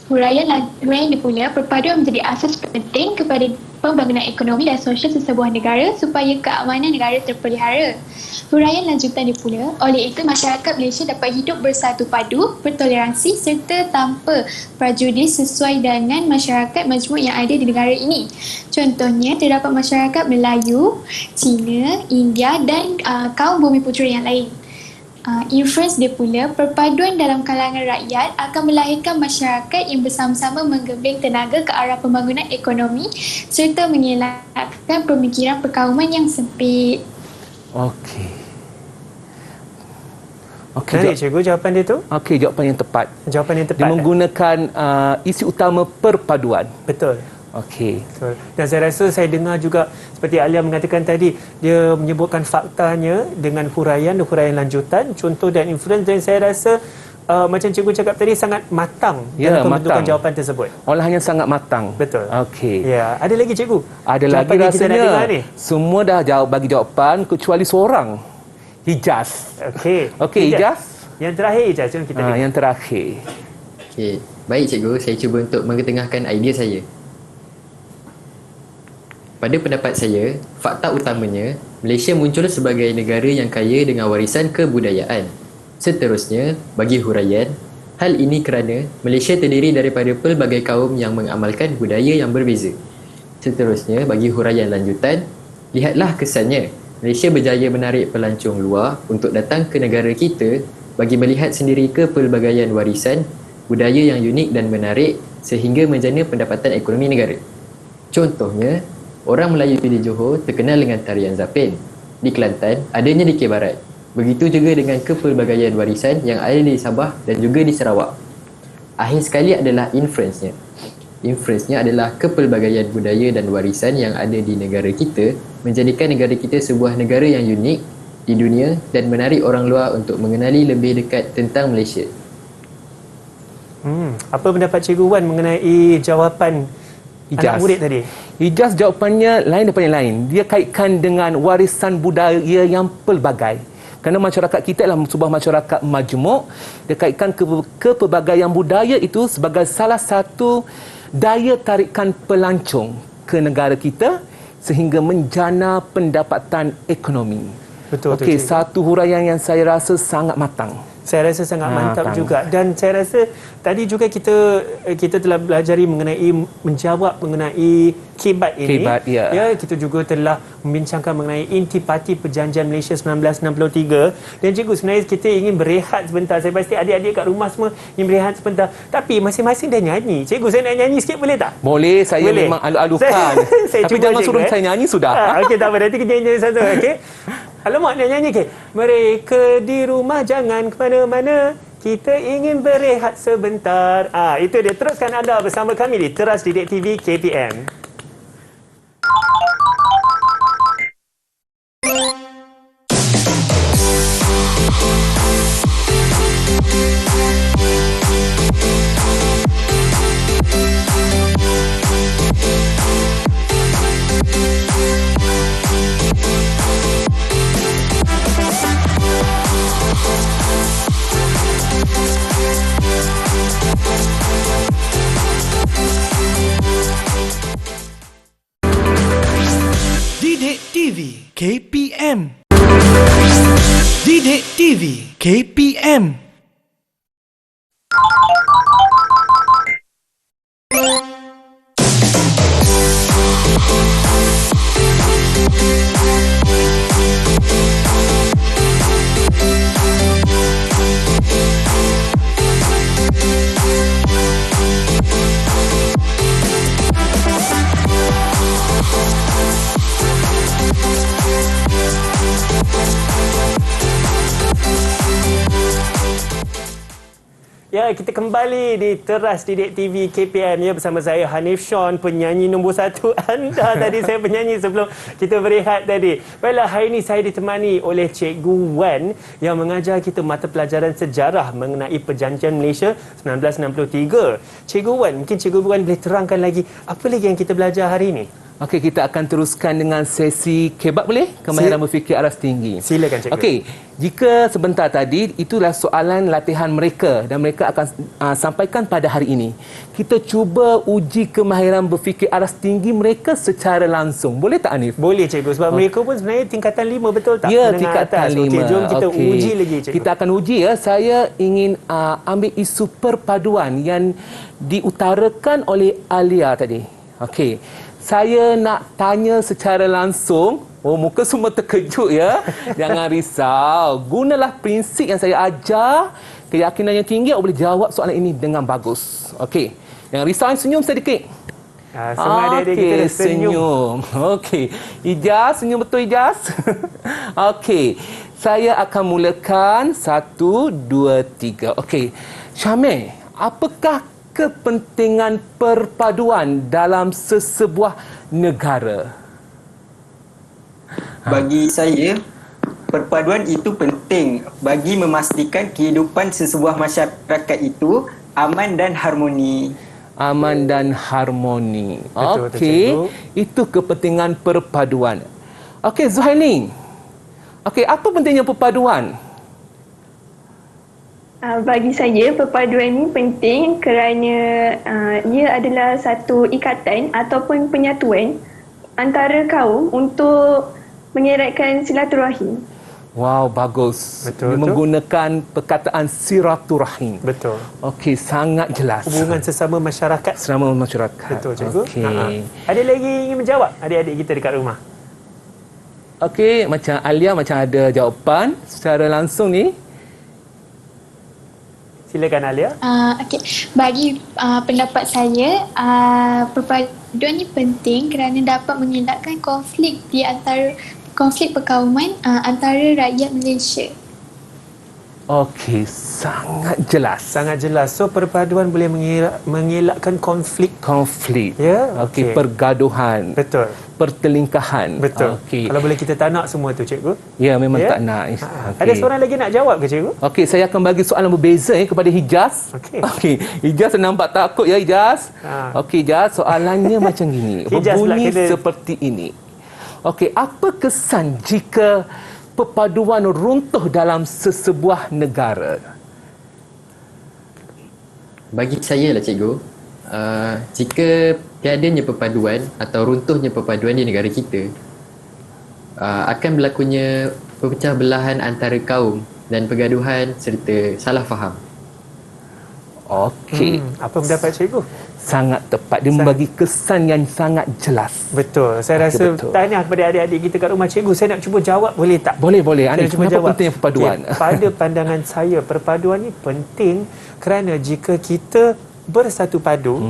Huraian dia pula, perpaduan menjadi asas penting kepada pembangunan ekonomi dan sosial sesebuah negara supaya keamanan negara terpelihara. Huraian lanjutan dia pula, oleh itu masyarakat Malaysia dapat hidup bersatu padu, bertoleransi serta tanpa prejudis sesuai dengan masyarakat majmuk yang ada di negara ini. Contohnya, terdapat masyarakat Melayu, Cina, India dan kaum Bumiputera yang lain. Inference dia pula, perpaduan dalam kalangan rakyat akan melahirkan masyarakat yang bersama-sama menggembing tenaga ke arah pembangunan ekonomi serta mengelakkan pemikiran perkauman yang sempit. Okey. Menarik cikgu jawapan dia tu. Okey, jawapan yang tepat. Jawapan yang tepat. Dia menggunakan isi utama perpaduan. Betul. Okey. Betul. Dan saya rasa saya dengar juga seperti Alia mengatakan tadi, dia menyebutkan faktanya dengan huraian lanjutan, contoh dan inference, dan saya rasa macam cikgu cakap tadi sangat matang dalam pembentukan jawapan tersebut. Olahannya sangat matang. Betul. Okey. Ya, ada lagi cikgu? Ada jawapan lagi yang kita nak rasanya. dengar ni. Semua dah bagi jawapan kecuali seorang. Hijaz. Okey. Okey, Hijaz. Yang terakhir Hijaz, jom kita dengar. Yang terakhir. Okey, baik cikgu, saya cuba untuk mengetengahkan idea saya. Pada pendapat saya, fakta utamanya, Malaysia muncul sebagai negara yang kaya dengan warisan kebudayaan. Seterusnya, bagi huraian, hal ini kerana Malaysia terdiri daripada pelbagai kaum yang mengamalkan budaya yang berbeza. Seterusnya, bagi huraian lanjutan, lihatlah kesannya, Malaysia berjaya menarik pelancong luar untuk datang ke negara kita bagi melihat sendiri kepelbagaian warisan, budaya yang unik dan menarik sehingga menjana pendapatan ekonomi negara. Contohnya, orang Melayu di Johor terkenal dengan tarian zapin. Di Kelantan, adanya di K Barat. Begitu juga dengan kepelbagaian warisan yang ada di Sabah dan juga di Sarawak. Akhir sekali adalah inference-nya. Inference-nya adalah kepelbagaian budaya dan warisan yang ada di negara kita menjadikan negara kita sebuah negara yang unik di dunia dan menarik orang luar untuk mengenali lebih dekat tentang Malaysia. Apa pendapat Cikgu Wan mengenai jawapan anak murid tadi? Hijaz jawapannya lain daripada yang lain. Dia kaitkan dengan warisan budaya yang pelbagai. Kerana masyarakat kita adalah sebuah masyarakat majmuk, dia kaitkan kepelbagaian budaya itu sebagai salah satu daya tarikan pelancong ke negara kita sehingga menjana pendapatan ekonomi. Betul. Okey, satu huraian yang saya rasa sangat matang. Saya rasa sangat mantap juga, dan saya rasa tadi juga kita telah belajari mengenai menjawab mengenai Kibat ini. Kibat, ya. Kita juga telah membincangkan mengenai Intipati Perjanjian Malaysia 1963, dan cikgu sebenarnya kita ingin berehat sebentar. Saya pasti adik-adik kat rumah semua ingin berehat sebentar, tapi masing-masing dah nyanyi. Cikgu, saya nak nyanyi sikit boleh tak? Boleh, saya boleh. memang alu-alukan. Saya Tapi cuba jangan cikgu, suruh saya nyanyi sudah. Okey, tak apa, nanti kita nyanyi satu. Okey. Alamak, nak nyanyi ke? Mereka di rumah jangan ke mana-mana. kita ingin berehat sebentar. Itu dia. Teruskan anda bersama kami di Teras Didik TV KPM. Didik TV KPM. Didik TV KPM. Ya, kita kembali di Teras Didik TV KPM ya, bersama saya Hanif Sean, penyanyi nombor 1 anda. Tadi saya penyanyi sebelum kita berehat tadi. Baiklah, hari ini saya ditemani oleh Cikgu Wan yang mengajar kita mata pelajaran sejarah mengenai Perjanjian Malaysia 1963. Cikgu Wan, mungkin Cikgu Wan boleh terangkan lagi apa lagi yang kita belajar hari ini? Okey, kita akan teruskan dengan sesi kebab boleh? Kemahiran berfikir aras tinggi. Silakan, Cikgu. Okey, jika sebentar tadi itulah soalan latihan mereka dan mereka akan sampaikan pada hari ini. Kita cuba uji kemahiran berfikir aras tinggi mereka secara langsung. Boleh tak, Hanif? Boleh, Cikgu, sebab mereka pun sebenarnya tingkatan 5, betul tak? Ya, Menengah tingkatan atas. 5. Okey, jom kita uji lagi, Cikgu. Kita akan uji ya. Saya ingin ambil isu perpaduan yang diutarakan oleh Alia tadi. Okey. Saya nak tanya secara langsung. Oh, muka semua terkejut ya. Jangan risau. Gunalah prinsip yang saya ajar. Keyakinan yang tinggi, awak boleh jawab soalan ini dengan bagus. Okey. Jangan risau, senyum sedikit. Semua adik-adik kita dah senyum. Okey. Ijaz, senyum betul Ijaz? Okey. Saya akan mulakan 1, 2, 3. Okey. Syamil, apakah kepentingan perpaduan dalam sesebuah negara? Bagi saya, perpaduan itu penting bagi memastikan kehidupan sesebuah masyarakat itu aman dan harmoni. Aman dan harmoni. Betul, Okey, Cikgu. itu kepentingan perpaduan. Okey, Zuhaini. Okey, apa pentingnya perpaduan? Bagi saya, perpaduan ini penting kerana ia adalah satu ikatan ataupun penyatuan antara kaum untuk mengeratkan silaturahim. Wow, bagus. Betul, Dia menggunakan perkataan silaturahim. Betul. Okey, sangat jelas. Hubungan sesama masyarakat. Selama masyarakat. Betul, Cikgu. Okey. Ada lagi ingin menjawab adik-adik kita dekat rumah? Okey, macam Alia macam ada jawapan secara langsung ni. Silakan Alia. Okey, bagi pendapat saya, perpaduan ini penting kerana dapat mengelakkan konflik perkauman antara rakyat Malaysia. Okey, sangat jelas. Sangat jelas. So, perpaduan boleh mengelakkan konflik. Ya, okey. pergaduhan, Betul. pertelingkahan. Betul. Okey. Kalau boleh kita tak nak semua tu, Cikgu. Ya, memang Ya? tak nak. Ada seorang lagi nak jawab ke, Cikgu? Okey, saya akan bagi soalan berbeza kepada Hijaz. Okey. Hijaz nampak takut ya, Hijaz. Okey, Hijaz, soalannya macam gini. Hijaz pula Berbunyi kena- seperti ini. Okey, apa kesan jika perpaduan runtuh dalam sesebuah negara? Bagi saya lah cikgu, jika tiadanya perpaduan atau runtuhnya perpaduan di negara kita, akan berlakunya pecah belahan antara kaum dan pergaduhan serta salah faham. Okey. Apa pendapat cikgu? Sangat tepat. Dia membagi kesan yang sangat jelas. Betul. Saya rasa betul. tanya kepada adik-adik kita kat rumah, cikgu, saya nak cuba jawab, boleh tak? Boleh. Saya Hanif, cuba kenapa jawab. pentingnya perpaduan? Okey, pada pandangan saya, perpaduan ni penting kerana jika kita bersatu padu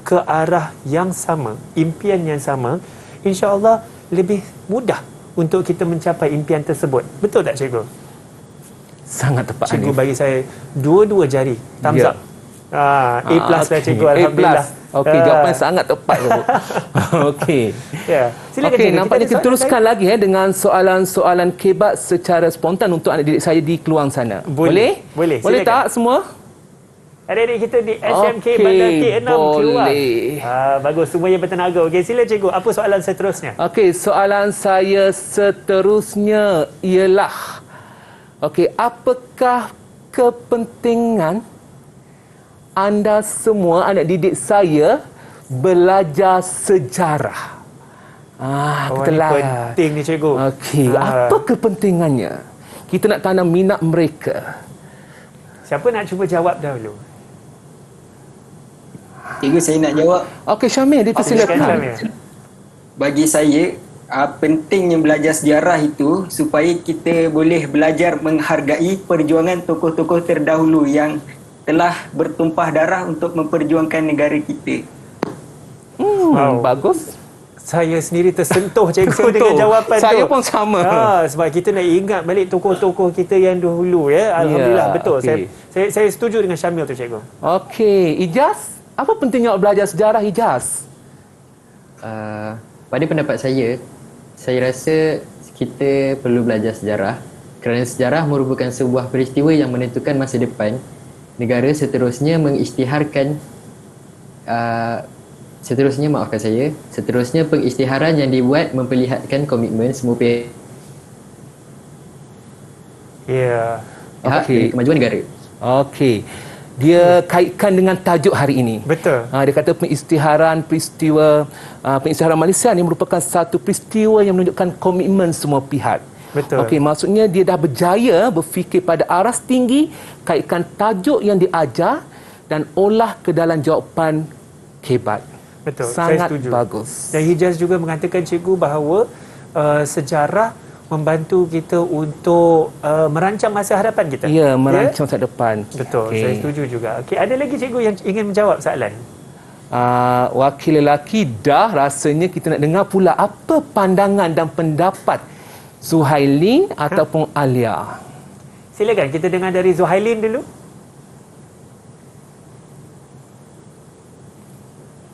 ke arah yang sama, impian yang sama, insya-Allah lebih mudah untuk kita mencapai impian tersebut. Betul tak, cikgu? Sangat tepat, Cikgu Hanif. bagi saya dua-dua jari. Thumbs Ya. up. A plus lah cikgu, A+. alhamdulillah. Okey, jawapan sangat tepat tu. Okey. Ya. Silakan Okey, cikgu. nampaknya ada kita soalan teruskan lagi dengan soalan-soalan kebat secara spontan untuk anak didik saya di keluang sana. Boleh. Boleh, Boleh silakan. tak semua? Adik-adik kita di SMK Okey, Bandar T6 keluar. boleh. Bagus, semuanya bertenaga. Okey, sila cikgu. Apa soalan seterusnya? Okey, soalan saya seterusnya ialah apakah kepentingan anda semua anak didik saya belajar sejarah? Kita Ini lah. penting ni cikgu. Okey, apa kepentingannya? Kita nak tanam minat mereka. Siapa nak cuba jawab dahulu? Cikgu, saya nak jawab. Okey, Syamil, Silakan, dipersilakan. Syamil. Bagi saya, pentingnya belajar sejarah itu supaya kita boleh belajar menghargai perjuangan tokoh-tokoh terdahulu yang telah bertumpah darah untuk memperjuangkan negara kita. Wow. Bagus. Saya sendiri tersentuh cikgu dengan jawapan tu. Saya pun sama. Sebab kita nak ingat balik tokoh-tokoh kita yang dahulu ya. Alhamdulillah, Ya, betul. okey. Saya setuju dengan Syamil tu cikgu. Okey, Ijaz, apa pentingnya awak belajar sejarah, Ijaz? Pada pendapat saya rasa kita perlu belajar sejarah kerana sejarah merupakan sebuah peristiwa yang menentukan masa depan negara. Seterusnya pengisytiharan yang dibuat memperlihatkan komitmen semua pihak Ya. dari kemajuan negara. Okey. Dia kaitkan dengan tajuk hari ini. Betul. Dia kata pengisytiharan Malaysia ni merupakan satu peristiwa yang menunjukkan komitmen semua pihak. Betul. Okey, maksudnya dia dah berjaya berfikir pada aras tinggi, kaitkan tajuk yang diajar dan olah ke dalam jawapan hebat. Betul. Sangat saya setuju. bagus. Dan Hijaz juga mengatakan cikgu bahawa sejarah membantu kita untuk merancang masa hadapan kita. Ya, merancang masa depan. Betul, Okey. saya setuju juga. Okey, ada lagi cikgu yang ingin menjawab soalan? Wakil lelaki dah, rasanya kita nak dengar pula apa pandangan dan pendapat Zuhailin ataupun Alia. Silakan kita dengar dari Zuhailin dulu.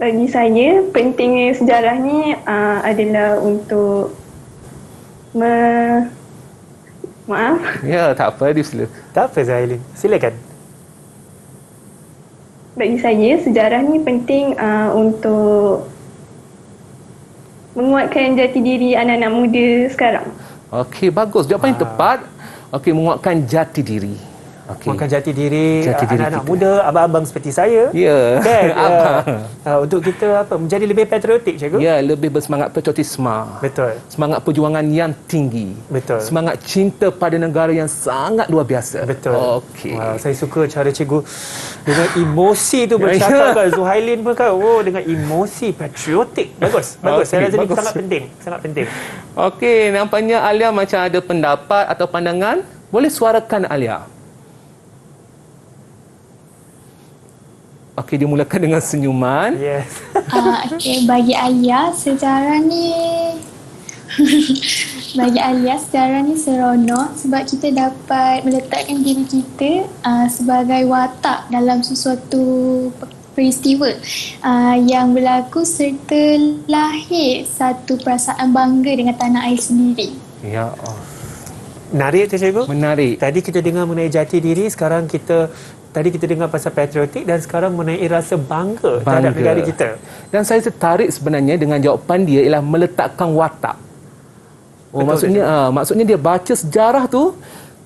Bagi saya, pentingnya sejarah ni adalah untuk maaf. Ya, tak apa, dia Tak apa Zuhailin, silakan. Bagi saya, sejarah ni penting untuk menguatkan jati diri anak-anak muda sekarang. Okey, bagus. Jawapan yang tepat. Okey, menguatkan jati diri. Okey. Makan jati diri, Jati diri anak-anak kita. muda, abang-abang seperti saya. Ya. Kan? Abang. Untuk kita menjadi lebih patriotik cikgu. Ya, lebih bersemangat patriotisme. Betul. Semangat perjuangan yang tinggi. Betul. Semangat cinta pada negara yang sangat luar biasa. Betul. Okey. Wow, saya suka cara cikgu dengan emosi tu bercakap kan. Zuhailin pun kan, dengan emosi patriotik. Bagus. Bagus. Saya rasa Okey, ini bagus. sangat penting. Sangat penting. Okey, nampaknya Alia macam ada pendapat atau pandangan. Boleh suarakan Alia. Okey, dimulakan dengan senyuman. Yes. Okay, bagi Alia sejarah ni bagi Alia sejarah ni seronok sebab kita dapat meletakkan diri kita sebagai watak dalam sesuatu peristiwa yang berlaku serta lahir satu perasaan bangga dengan tanah air sendiri. Ya, oh. Menarik tu cikgu. Menarik. Tadi kita dengar mengenai jati diri, Tadi kita dengar pasal patriotik dan sekarang mengenai rasa bangga terhadap negara kita. Dan saya tertarik sebenarnya dengan jawapan dia ialah meletakkan watak. Betul, Maksudnya dia baca sejarah tu,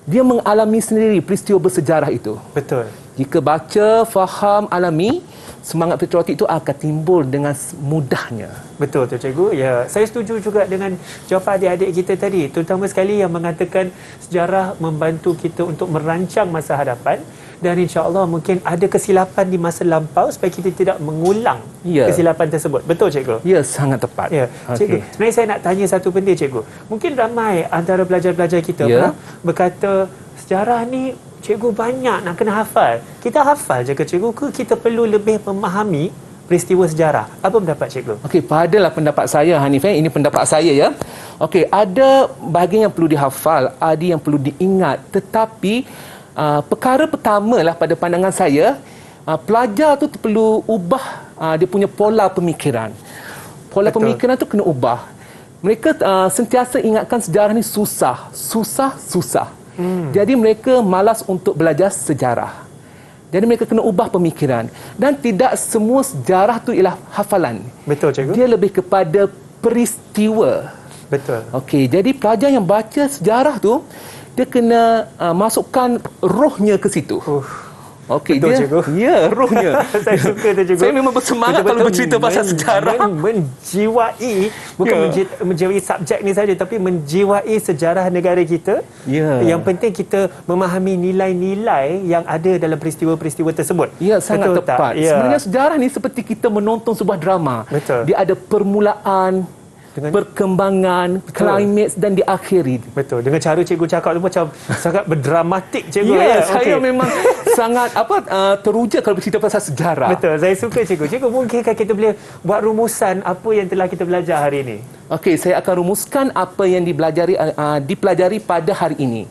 dia mengalami sendiri peristiwa bersejarah itu. Betul. Jika baca, faham, alami, semangat patriotik itu akan timbul dengan mudahnya. Betul tu cikgu. Ya, saya setuju juga dengan jawapan adik-adik kita tadi, terutama sekali yang mengatakan sejarah membantu kita untuk merancang masa hadapan dan insya-Allah mungkin ada kesilapan di masa lampau supaya kita tidak mengulang kesilapan tersebut. Betul cikgu? Ya, sangat tepat. Ya, cikgu. Sebenarnya saya nak tanya satu benda cikgu. Mungkin ramai antara pelajar-pelajar kita berkata sejarah ni cikgu banyak nak kena hafal. Kita hafal je ke cikgu ke kita perlu lebih memahami peristiwa sejarah. Apa pendapat cikgu? Okey, padalah pendapat saya Hanif, ini pendapat saya ya. Okey, ada bahagian yang perlu dihafal, ada yang perlu diingat, tetapi perkara pertamalah pada pandangan saya, pelajar tu perlu ubah dia punya pola pemikiran. Pola Betul. pemikiran tu kena ubah. Mereka sentiasa ingatkan sejarah ni susah. Jadi mereka malas untuk belajar sejarah. Jadi mereka kena ubah pemikiran. Dan tidak semua sejarah tu ialah hafalan. Betul, cikgu. Dia lebih kepada peristiwa. Betul. Okey, jadi pelajar yang baca sejarah tu, dia kena masukkan rohnya ke situ. Okey, Betul, dia, cikgu. ya, rohnya. Saya suka tu, cikgu. Saya memang bersemangat kalau bercerita pasal sejarah. Menjiwai, bukan menjiwai subjek ni saja, tapi menjiwai sejarah negara kita. Ya. Yang penting kita memahami nilai-nilai yang ada dalam peristiwa-peristiwa tersebut. Ya, sangat Betul tepat. tak? Ya. Sebenarnya sejarah ni seperti kita menonton sebuah drama. Betul. Dia ada permulaan, perkembangan, klimaks dan diakhiri. Betul. Dengan cara cikgu cakap tu macam sangat berdramatik, cikgu. Ya, saya Okey. memang sangat teruja kalau bercerita pasal sejarah. Betul. Saya suka, cikgu. Cikgu, mungkinkah kita boleh buat rumusan apa yang telah kita belajar hari ini? Okey, saya akan rumuskan apa yang dipelajari pada hari ini.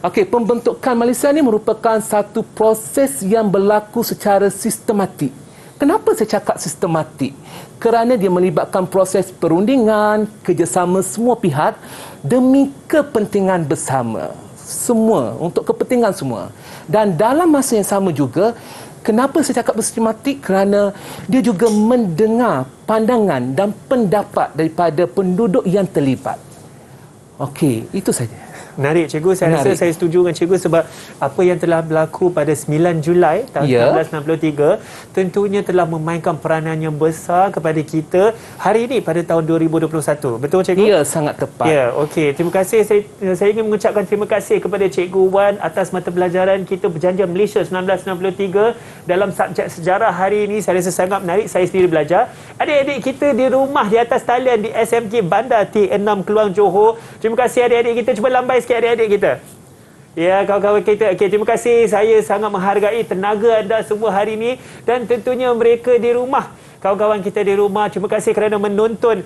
Okey, pembentukan Malaysia ini merupakan satu proses yang berlaku secara sistematik. Kenapa saya cakap sistematik? Kerana dia melibatkan proses perundingan, kerjasama semua pihak demi kepentingan bersama. Semua, untuk kepentingan semua. Dan dalam masa yang sama juga, kenapa saya cakap sistematik? Kerana dia juga mendengar pandangan dan pendapat daripada penduduk yang terlibat. Okey, itu saja. Menarik, cikgu. Saya rasa saya setuju dengan cikgu sebab apa yang telah berlaku pada 9 Julai tahun 1963 tentunya telah memainkan peranan yang besar kepada kita hari ini pada tahun 2021. Betul, cikgu? Ya, sangat tepat. Ya, okey. Terima kasih. Saya ingin mengucapkan terima kasih kepada Cikgu Wan atas mata pelajaran kita Berjanjian Malaysia 1963 dalam subjek sejarah hari ini. Saya rasa sangat menarik. Saya sendiri belajar. Adik-adik kita di rumah di atas talian di SMK Bandar T6 Keluang Johor. Terima kasih adik-adik kita. Cuba lambai sikit adik-adik kita. Ya, kawan-kawan kita. Okey, terima kasih. Saya sangat menghargai tenaga anda semua hari ini dan tentunya mereka di rumah. Kawan-kawan kita di rumah, terima kasih kerana menonton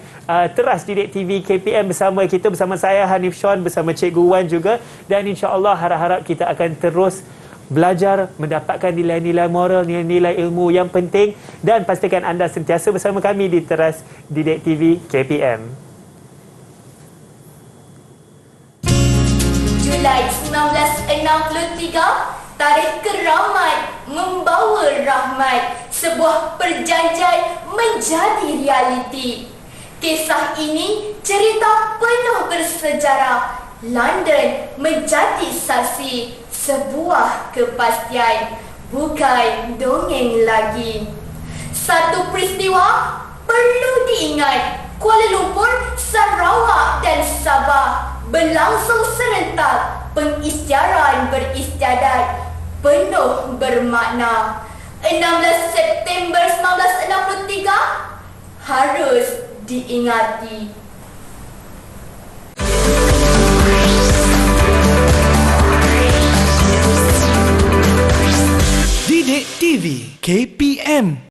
Teras Didik TV KPM bersama kita, bersama saya Hanif Sean, bersama Cikgu Wan juga. Dan insya-Allah harap-harap kita akan terus belajar, mendapatkan nilai-nilai moral, nilai-nilai ilmu yang penting, dan pastikan anda sentiasa bersama kami di Teras Didik TV KPM. Julai 1963, tarikh keramat membawa rahmat. Sebuah perjanjian menjadi realiti. Kisah ini cerita penuh bersejarah. London menjadi saksi. Sebuah kepastian, bukan dongeng lagi. Satu peristiwa perlu diingat. Kuala Lumpur, Sarawak dan Sabah berlangsung serentak. Pengisytiharan beristiadat penuh bermakna. 16 September 1963 harus diingati. Didik TV KPM